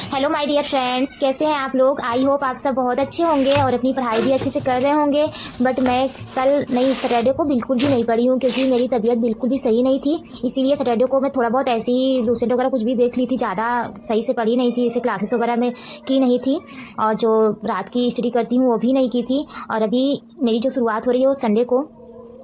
Hello my dear friends, कैसे हैं आप लोग। आई होप आप सब बहुत अच्छे होंगे और अपनी पढ़ाई भी अच्छे से कर रहे होंगे। बट मैं कल नहीं, सैटरडे को बिल्कुल भी नहीं पढ़ी हूँ क्योंकि मेरी तबीयत बिल्कुल भी सही नहीं थी। इसीलिए सैटरडे को मैं थोड़ा बहुत ऐसे ही लूसेंट वगैरह कुछ भी देख ली थी, ज़्यादा सही से पढ़ी नहीं थी। इसे क्लासेस वगैरह में की नहीं थी और जो रात की स्टडी करती हूँ वो भी नहीं की थी। और अभी मेरी जो शुरुआत हो रही है वो संडे को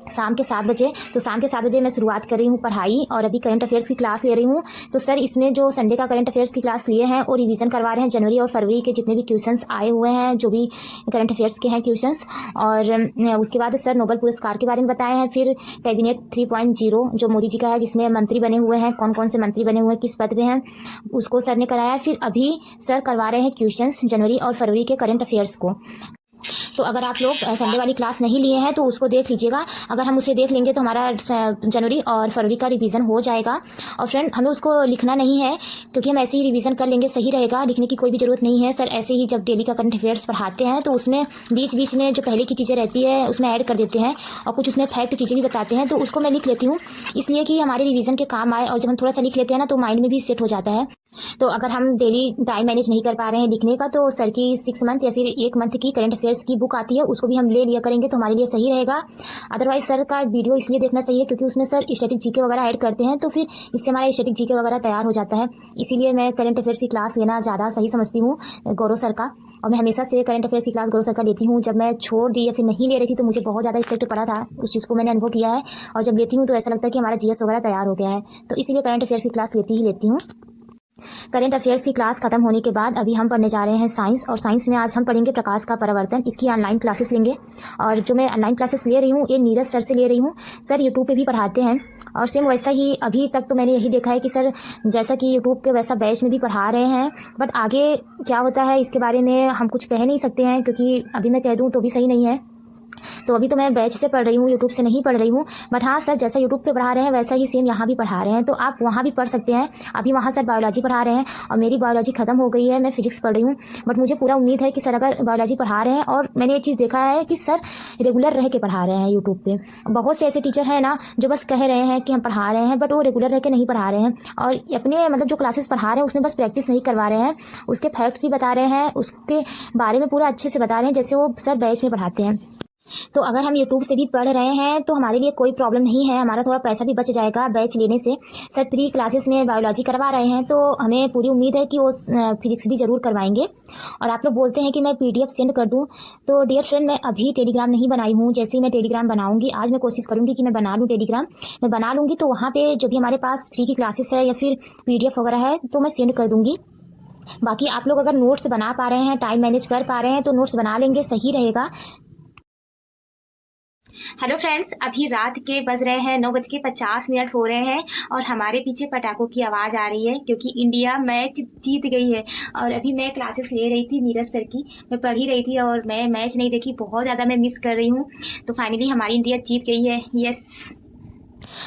शाम के 7 बजे, तो शाम के 7 बजे मैं शुरुआत कर रही हूँ पढ़ाई और अभी करंट अफेयर्स की क्लास ले रही हूँ। तो सर इसमें जो संडे का करंट अफेयर्स की क्लास लिए हैं और रिवीजन करवा रहे हैं जनवरी और फरवरी के जितने भी क्वेश्चंस आए हुए हैं, जो भी करंट अफेयर्स के हैं क्वेश्चंस। और उसके बाद सर नोबेल पुरस्कार के बारे में बताए हैं। फिर कैबिनेट 3.0 जो मोदी जी का है, जिसमें मंत्री बने हुए हैं, कौन कौन से मंत्री बने हुए हैं, किस पद पे हैं, उसको सर ने कराया। फिर अभी सर करवा रहे हैं क्वेश्चंस जनवरी और फरवरी के करंट अफेयर्स को। तो अगर आप लोग संडे वाली क्लास नहीं लिए हैं तो उसको देख लीजिएगा। अगर हम उसे देख लेंगे तो हमारा जनवरी और फरवरी का रिवीजन हो जाएगा। और फ्रेंड, हमें उसको लिखना नहीं है क्योंकि हम ऐसे ही रिवीजन कर लेंगे, सही रहेगा। लिखने की कोई भी ज़रूरत नहीं है। सर ऐसे ही जब डेली का करंट अफेयर्स पढ़ाते हैं तो उसमें बीच बीच में जो पहले की चीज़ें रहती है उसमें ऐड कर देते हैं और कुछ उसमें फैक्ट चीज़ें भी बताते हैं, तो उसको मैं लिख लेती हूँ इसलिए कि हमारे रिवीजन के काम आए। और जब हम थोड़ा सा लिख लेते हैं ना तो माइंड में भी सेट हो जाता है। तो अगर हम डेली टाइम मैनेज नहीं कर पा रहे हैं लिखने का तो सर की 6 मंथ या फिर 1 मंथ की करंट अफेयर्स की बुक आती है, उसको भी हम ले लिया करेंगे तो हमारे लिए सही रहेगा। अदरवाइज सर का वीडियो इसलिए देखना चाहिए क्योंकि उसमें सर स्टैटिक जीके वगैरह ऐड करते हैं, तो फिर इससे हमारा स्टैटिक जीके वगैरह तैयार हो जाता है। इसीलिए मैं करंट अफेयर्स की क्लास लेना ज़्यादा सही समझती हूँ गौरव सर का। और मैं हमेशा से करंट अफेयर्स की क्लास गौरव सर का लेती हूँ। जब मैं छोड़ दी या फिर नहीं ले रही थी तो मुझे बहुत ज़्यादा इफेक्ट पड़ा था, उस चीज़ को मैंने अनुभव किया है। और जब लेती हूँ तो ऐसा लगता है कि हमारा जीएस वगैरह तैयार हो गया है, तो इसीलिए करंट अफेयर्स की क्लास लेती ही लेती हूँ। करंट अफेयर्स की क्लास खत्म होने के बाद अभी हम पढ़ने जा रहे हैं साइंस, और साइंस में आज हम पढ़ेंगे प्रकाश का परावर्तन। इसकी ऑनलाइन क्लासेस लेंगे और जो मैं ऑनलाइन क्लासेस ले रही हूँ ये नीरज सर से ले रही हूँ। सर यूट्यूब पे भी पढ़ाते हैं और सेम वैसा ही अभी तक तो मैंने यही देखा है कि सर जैसा कि यूट्यूब पे वैसा बैच में भी पढ़ा रहे हैं। बट आगे क्या होता है इसके बारे में हम कुछ कह नहीं सकते हैं क्योंकि अभी मैं कह दूँ तो भी सही नहीं है। तो अभी तो मैं बैच से पढ़ रही हूँ, यूट्यूब से नहीं पढ़ रही हूँ। बट हाँ सर जैसा यूट्यूब पे पढ़ा रहे हैं वैसा ही सेम यहाँ भी पढ़ा रहे हैं, तो आप वहाँ भी पढ़ सकते हैं। अभी वहाँ सर बायोलॉजी पढ़ा रहे हैं और मेरी बायोलॉजी खत्म हो गई है, मैं फिजिक्स पढ़ रही हूँ। बट मुझे पूरा उम्मीद है कि सर अगर बायोलॉजी पढ़ा रहे हैं, और मैंने ये चीज़ देखा है कि सर रेगुलर रह के पढ़ा रहे हैं यूट्यूब पे। बहुत से ऐसे टीचर हैं ना जो बस कह रहे हैं कि हम पढ़ा रहे हैं बट वो रेगुलर रह के नहीं पढ़ा रहे हैं और अपने मतलब जो क्लासेस पढ़ा रहे हैं उसमें बस प्रैक्टिस नहीं करवा रहे हैं, उसके फैक्ट्स भी बता रहे हैं, उसके बारे में पूरा अच्छे से बता रहे हैं जैसे वो सर बैच में पढ़ाते हैं। तो अगर हम यूट्यूब से भी पढ़ रहे हैं तो हमारे लिए कोई प्रॉब्लम नहीं है, हमारा थोड़ा पैसा भी बच जाएगा बैच लेने से। सर प्री क्लासेस में बायोलॉजी करवा रहे हैं तो हमें पूरी उम्मीद है कि वो फिजिक्स भी ज़रूर करवाएंगे। और आप लोग बोलते हैं कि मैं पीडीएफ सेंड कर दूं, तो डियर फ्रेंड मैं अभी टेलीग्राम नहीं बनाई हूं। जैसे ही मैं टेलीग्राम बनाऊंगी, आज मैं कोशिश करूंगी कि मैं बना लूँ टेलीग्राम। मैं बना लूँगी तो वहाँ पर जो भी हमारे पास फ्री की क्लासेस है या फिर पीडीएफ वगैरह है तो मैं सेंड कर दूँगी। बाकी आप लोग अगर नोट्स बना पा रहे हैं, टाइम मैनेज कर पा रहे हैं तो नोट्स बना लेंगे, सही रहेगा। हेलो फ्रेंड्स, अभी रात के बज रहे हैं 9:50 हो रहे हैं और हमारे पीछे पटाखों की आवाज़ आ रही है क्योंकि इंडिया मैच जीत गई है। और अभी मैं क्लासेस ले रही थी नीरज सर की, मैं पढ़ ही रही थी और मैं मैच नहीं देखी, बहुत ज़्यादा मैं मिस कर रही हूँ। तो फाइनली हमारी इंडिया जीत गई है, यस।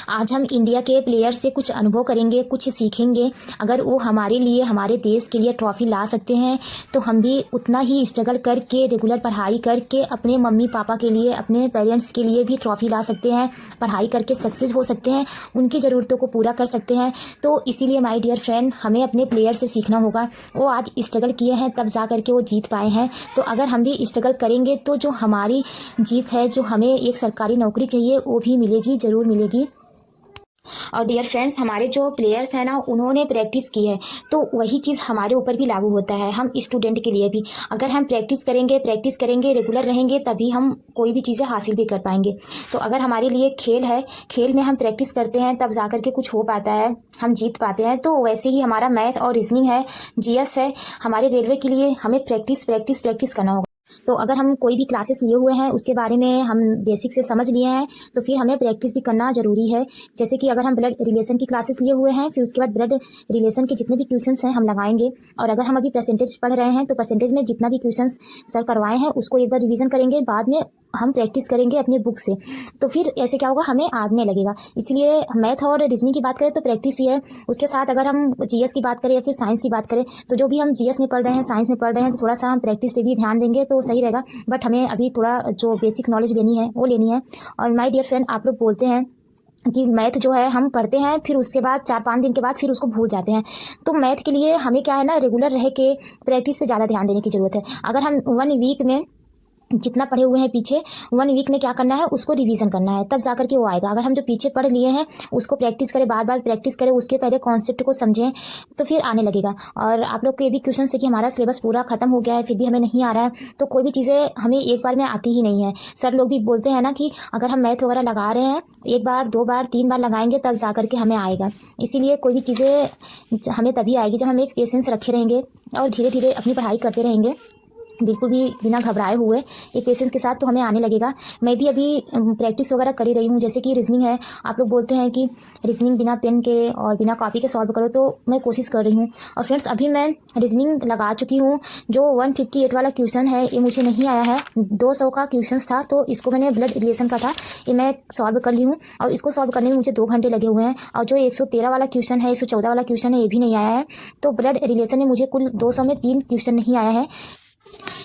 आज हम इंडिया के प्लेयर से कुछ अनुभव करेंगे, कुछ सीखेंगे। अगर वो हमारे लिए, हमारे देश के लिए ट्रॉफी ला सकते हैं तो हम भी उतना ही स्ट्रगल करके, रेगुलर पढ़ाई करके अपने मम्मी पापा के लिए, अपने पेरेंट्स के लिए भी ट्रॉफी ला सकते हैं। पढ़ाई करके सक्सेस हो सकते हैं, उनकी ज़रूरतों को पूरा कर सकते हैं। तो इसीलिए माय डियर फ्रेंड, हमें अपने प्लेयर से सीखना होगा। वो आज स्ट्रगल किए हैं तब जा करके वो जीत पाए हैं। तो अगर हम भी स्ट्रगल करेंगे तो जो हमारी जीत है, जो हमें एक सरकारी नौकरी चाहिए वो भी मिलेगी, ज़रूर मिलेगी। और डियर फ्रेंड्स, हमारे जो प्लेयर्स हैं ना उन्होंने प्रैक्टिस की है, तो वही चीज़ हमारे ऊपर भी लागू होता है, हम स्टूडेंट के लिए भी। अगर हम प्रैक्टिस करेंगे, रेगुलर रहेंगे तभी हम कोई भी चीज़ें हासिल भी कर पाएंगे। तो अगर हमारे लिए खेल है, खेल में हम प्रैक्टिस करते हैं तब जा कर के कुछ हो पाता है, हम जीत पाते हैं। तो वैसे ही हमारा मैथ और रीजनिंग है, जीएस है, हमारे रेलवे के लिए हमें प्रैक्टिस करना होगा। तो अगर हम कोई भी क्लासेस लिए हुए हैं उसके बारे में हम बेसिक से समझ लिए हैं तो फिर हमें प्रैक्टिस भी करना ज़रूरी है। जैसे कि अगर हम ब्लड रिलेशन की क्लासेस लिए हुए हैं, फिर उसके बाद ब्लड रिलेशन के जितने भी क्वेश्चंस हैं हम लगाएंगे। और अगर हम अभी परसेंटेज पढ़ रहे हैं तो परसेंटेज में जितना भी क्वेश्चंस सर करवाए हैं उसको एक बार रिवीजन करेंगे, बाद में हम प्रैक्टिस करेंगे अपने बुक से। तो फिर ऐसे क्या होगा, हमें आने लगेगा। इसलिए मैथ और रीजनिंग की बात करें तो प्रैक्टिस ही है। उसके साथ अगर हम जीएस की बात करें या फिर साइंस की बात करें तो जो भी हम जीएस में पढ़ रहे हैं, साइंस में पढ़ रहे हैं, तो थोड़ा सा हम प्रैक्टिस पे भी ध्यान देंगे तो सही रहेगा। बट हमें अभी थोड़ा जो बेसिक नॉलेज लेनी है वो लेनी है। और माय डियर फ्रेंड, आप लोग बोलते हैं कि मैथ जो है हम पढ़ते हैं, फिर उसके बाद 4-5 दिन के बाद फिर उसको भूल जाते हैं। तो मैथ के लिए हमें क्या है ना, रेगुलर रह के प्रैक्टिस पे ज़्यादा ध्यान देने की ज़रूरत है। अगर हम 1 वीक में जितना पढ़े हुए हैं पीछे, 1 वीक में क्या करना है, उसको रिवीजन करना है, तब जाकर के वो आएगा। अगर हम जो पीछे पढ़ लिए हैं उसको प्रैक्टिस करें, बार बार प्रैक्टिस करें, उसके पहले कॉन्सेप्ट को समझें, तो फिर आने लगेगा। और आप लोग के भी क्वेश्चन है कि हमारा सिलेबस पूरा खत्म हो गया है फिर भी हमें नहीं आ रहा है, तो कोई भी चीज़ें हमें एक बार में आती ही नहीं है। सर लोग भी बोलते हैं ना कि अगर हम मैथ वगैरह लगा रहे हैं 1 बार 2 बार 3 बार लगाएंगे तब जा करके हमें आएगा। इसीलिए कोई भी चीज़ें हमें तभी आएगी जब हम एक पेशेंस रखे रहेंगे और धीरे धीरे अपनी पढ़ाई करते रहेंगे, बिल्कुल भी बिना घबराए हुए, एक पेशेंस के साथ, तो हमें आने लगेगा। मैं भी अभी प्रैक्टिस वगैरह कर ही रही हूँ। जैसे कि रीजनिंग है, आप लोग बोलते हैं कि रीजनिंग बिना पेन के और बिना कॉपी के सॉल्व करो, तो मैं कोशिश कर रही हूँ। और फ्रेंड्स अभी मैं रीजनिंग लगा चुकी हूँ। जो 158 वाला क्वेश्चन है ये मुझे नहीं आया है, 200 का क्वेश्चन था, तो इसको मैंने ब्लड रिलेशन का था, ये मैं सॉल्व कर ली हूँ और इसको सॉल्व करने में मुझे 2 घंटे लगे हुए हैं। और जो 113 वाला क्वेश्चन है, 114 वाला क्वेश्चन है, ये भी नहीं आया है। तो ब्लड रिलेशन में मुझे कुल 200 में 3 क्वेश्चन नहीं आया है।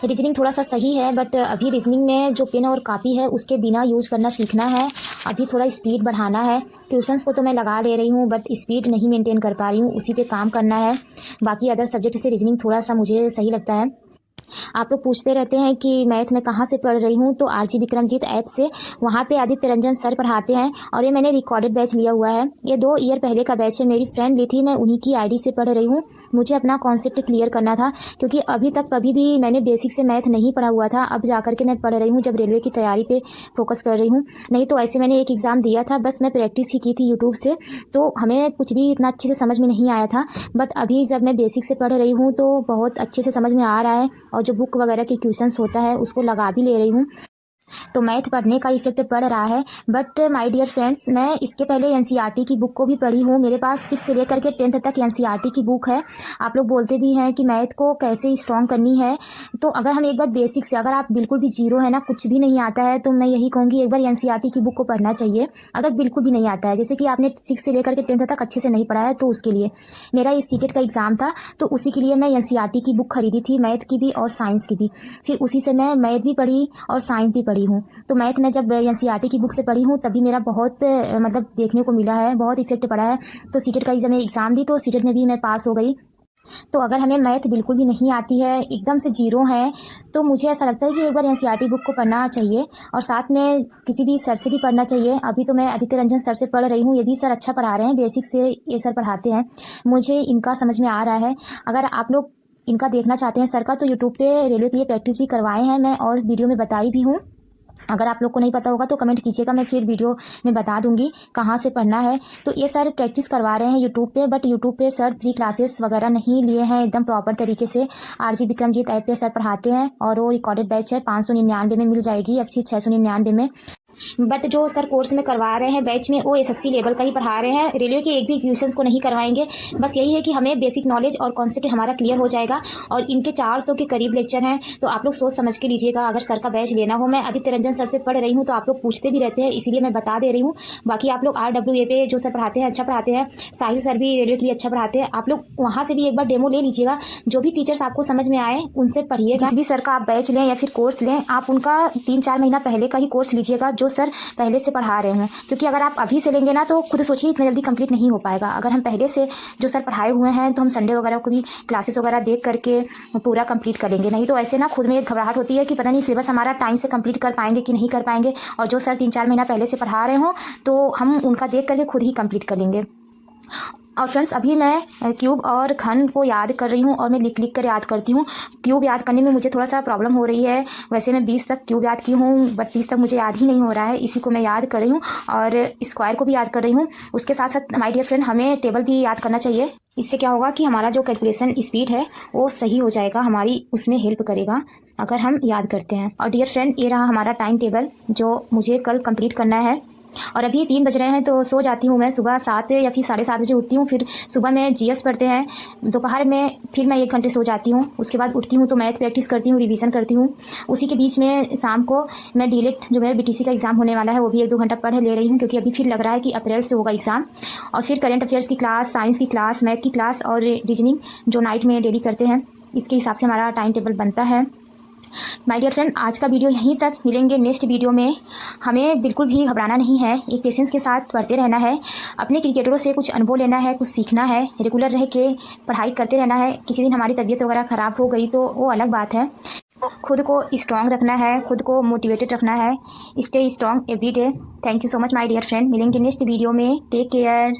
रीजनिंग थोड़ा सा सही है, बट अभी रीजनिंग में जो पेन और कॉपी है उसके बिना यूज़ करना सीखना है। अभी थोड़ा स्पीड बढ़ाना है। ट्यूशन्स को तो मैं लगा ले रही हूँ, बट स्पीड नहीं मेंटेन कर पा रही हूँ, उसी पे काम करना है। बाकी अदर सब्जेक्ट से रीजनिंग थोड़ा सा मुझे सही लगता है। आप लोग पूछते रहते हैं कि मैथ में कहाँ से पढ़ रही हूँ, तो आरजी विक्रमजीत ऐप से। वहाँ पे आदित्य रंजन सर पढ़ाते हैं और ये मैंने रिकॉर्डेड बैच लिया हुआ है। ये 2 ईयर पहले का बैच है, मेरी फ्रेंड ली थी, मैं उन्हीं की आईडी से पढ़ रही हूँ। मुझे अपना कॉन्सेप्ट क्लियर करना था, क्योंकि अभी तक कभी भी मैंने बेसिक से मैथ नहीं पढ़ा हुआ था। अब जाकर के मैं पढ़ रही हूँ, जब रेलवे की तैयारी पे फोकस कर रही हूँ। नहीं तो ऐसे मैंने एक एग्ज़ाम दिया था, बस मैं प्रैक्टिस ही की थी यूट्यूब से, तो हमें कुछ भी इतना अच्छे से समझ में नहीं आया था। बट अभी जब मैं बेसिक से पढ़ रही हूँ तो बहुत अच्छे से समझ में आ रहा है, और जो बुक वगैरह की क्वेश्चंस होता है उसको लगा भी ले रही हूँ। तो मैथ पढ़ने का इफेक्ट पड़ रहा है। बट माय डियर फ्रेंड्स, मैं इसके पहले एनसीईआरटी की बुक को भी पढ़ी हूँ। मेरे पास 6 से लेकर के 10th तक एनसीईआरटी की बुक है। आप लोग बोलते भी हैं कि मैथ को कैसे स्ट्रॉन्ग करनी है, तो अगर हम एक बार बेसिक से, अगर आप बिल्कुल भी जीरो है ना, कुछ भी नहीं आता है, तो मैं यही कहूँगी एक बार एनसीईआरटी की बुक को पढ़ना चाहिए। अगर बिल्कुल भी नहीं आता है, जैसे कि आपने 6 से लेकर के 10th तक अच्छे से नहीं पढ़ा है, तो उसके लिए मेरा ये सीटेट का एग्ज़ाम था, तो उसी के लिए मैं एनसीईआरटी की बुक खरीदी थी, मैथ की भी और साइंस की भी। फिर उसी से मैं मैथ भी पढ़ी और साइंस भी पढ़ी हूँ। तो मैथ में जब एनसीईआरटी की बुक से पढ़ी हूँ तभी मेरा बहुत मतलब देखने को मिला है, बहुत इफेक्ट पड़ा है। तो सीटेट का जब मैं एग्ज़ाम दी तो सीटेट में भी मैं पास हो गई। तो अगर हमें मैथ बिल्कुल भी नहीं आती है, एकदम से जीरो है, तो मुझे ऐसा लगता है कि एक बार एनसीईआरटी बुक को पढ़ना चाहिए और साथ में किसी भी सर से भी पढ़ना चाहिए। अभी तो मैं आदित्य रंजन सर से पढ़ रही हूँ, ये भी सर अच्छा पढ़ा रहे हैं, बेसिक से ये सर पढ़ाते हैं, मुझे इनका समझ में आ रहा है। अगर आप लोग इनका देखना चाहते हैं सर का, तो यूट्यूब पे रेलवे के लिए प्रैक्टिस भी करवाए हैं मैं, और वीडियो में बताई भी हूँ। अगर आप लोग को नहीं पता होगा तो कमेंट कीजिएगा, मैं फिर वीडियो में बता दूंगी कहाँ से पढ़ना है। तो ये सर प्रैक्टिस करवा रहे हैं यूट्यूब पे, बट यूट्यूब पे सर फ्री क्लासेस वगैरह नहीं लिए हैं, एकदम प्रॉपर तरीके से आरजी विक्रमजीत ऐप पे सर पढ़ाते हैं, और वो रिकॉर्डेड बैच है, 599 में मिल जाएगी, अब 699 में। बट जो सर कोर्स में करवा रहे हैं बैच में, वो एसएससी लेवल का ही पढ़ा रहे हैं, रेलवे के एक भी क्वेश्चंस को नहीं करवाएंगे। बस यही है कि हमें बेसिक नॉलेज और कॉन्सेप्ट हमारा क्लियर हो जाएगा। और इनके 400 के करीब लेक्चर हैं, तो आप लोग सोच समझ के लीजिएगा अगर सर का बैच लेना हो। मैं आदित्य रंजन सर से पढ़ रही हूँ, तो आप लोग पूछते भी रहते हैं, इसीलिए मैं बता दे रही हूँ। बाकी आप लोग RWA पे जो सर पढ़ाते हैं अच्छा पढ़ाते हैं, साहिल सर भी रेलवे के लिए अच्छा पढ़ाते हैं, आप लोग वहाँ से भी एक बार डेमो ले लीजिएगा। जो भी टीचर्स आपको समझ में आए उनसे पढ़िएगा। जिस भी सर का आप बैच लें या फिर कोर्स लें, आप उनका 3-4 महीना पहले का ही कोर्स लीजिएगा, जो सर पहले से पढ़ा रहे हैं। क्योंकि अगर आप अभी से लेंगे ना, तो खुद सोचिए इतना जल्दी कंप्लीट नहीं हो पाएगा। अगर हम पहले से जो सर पढ़ाए हुए हैं, तो हम संडे वगैरह को भी क्लासेस वगैरह देख करके पूरा कंप्लीट कर लेंगे। नहीं तो ऐसे ना खुद में एक घबराहट होती है कि पता नहीं सिलेबस हमारा टाइम से कंप्लीट कर पाएंगे कि नहीं कर पाएंगे। और जो सर 3-4 महीना पहले से पढ़ा रहे हो, तो हम उनका देख करके खुद ही कंप्लीट कर लेंगे। और फ्रेंड्स अभी मैं क्यूब और घन को याद कर रही हूँ, और मैं लिख लिख कर याद करती हूँ। क्यूब याद करने में मुझे थोड़ा सा प्रॉब्लम हो रही है। वैसे मैं 20 तक क्यूब याद की हूँ, बट 30 तक मुझे याद ही नहीं हो रहा है, इसी को मैं याद कर रही हूँ। और स्क्वायर को भी याद कर रही हूँ। उसके साथ साथ माय डियर फ्रेंड, हमें टेबल भी याद करना चाहिए। इससे क्या होगा कि हमारा जो कैलकुलेशन स्पीड है वो सही हो जाएगा, हमारी उसमें हेल्प करेगा अगर हम याद करते हैं। और डियर फ्रेंड, ये रहा हमारा टाइम टेबल जो मुझे कल कंप्लीट करना है। और अभी 3 बज रहे हैं, तो सो जाती हूँ मैं। सुबह 7 या फिर 7:30 बजे उठती हूँ। फिर सुबह में जीएस पढ़ते हैं, दोपहर में फिर मैं 1 घंटे सो जाती हूँ। उसके बाद उठती हूँ तो मैथ प्रैक्टिस करती हूँ, रिवीजन करती हूँ। उसी के बीच में शाम को मैं डीएलएड जो मेरा बीटीसी का एग्ज़ाम होने वाला है, वो भी 1-2 घंटा पढ़ ले रही हूँ, क्योंकि अभी फिर लग रहा है कि अप्रैल से होगा एग्ज़ाम। और फिर करेंट अफेयर्स की क्लास, साइंस की क्लास, मैथ की क्लास और रीजनिंग जो नाइट में डेली करते हैं, इसके हिसाब से हमारा टाइम टेबल बनता है। माय डियर फ्रेंड, आज का वीडियो यहीं तक। मिलेंगे नेक्स्ट वीडियो में। हमें बिल्कुल भी घबराना नहीं है, एक पेशेंस के साथ पढ़ते रहना है, अपने क्रिकेटरों से कुछ अनुभव लेना है, कुछ सीखना है, रेगुलर रह के पढ़ाई करते रहना है। किसी दिन हमारी तबीयत वगैरह ख़राब हो गई तो वो अलग बात है। खुद को स्ट्रॉन्ग रखना है, खुद को मोटिवेटेड रखना है। Stay strong every day. Thank you so much my dear friend. मिलेंगे नेक्स्ट वीडियो में। Take care.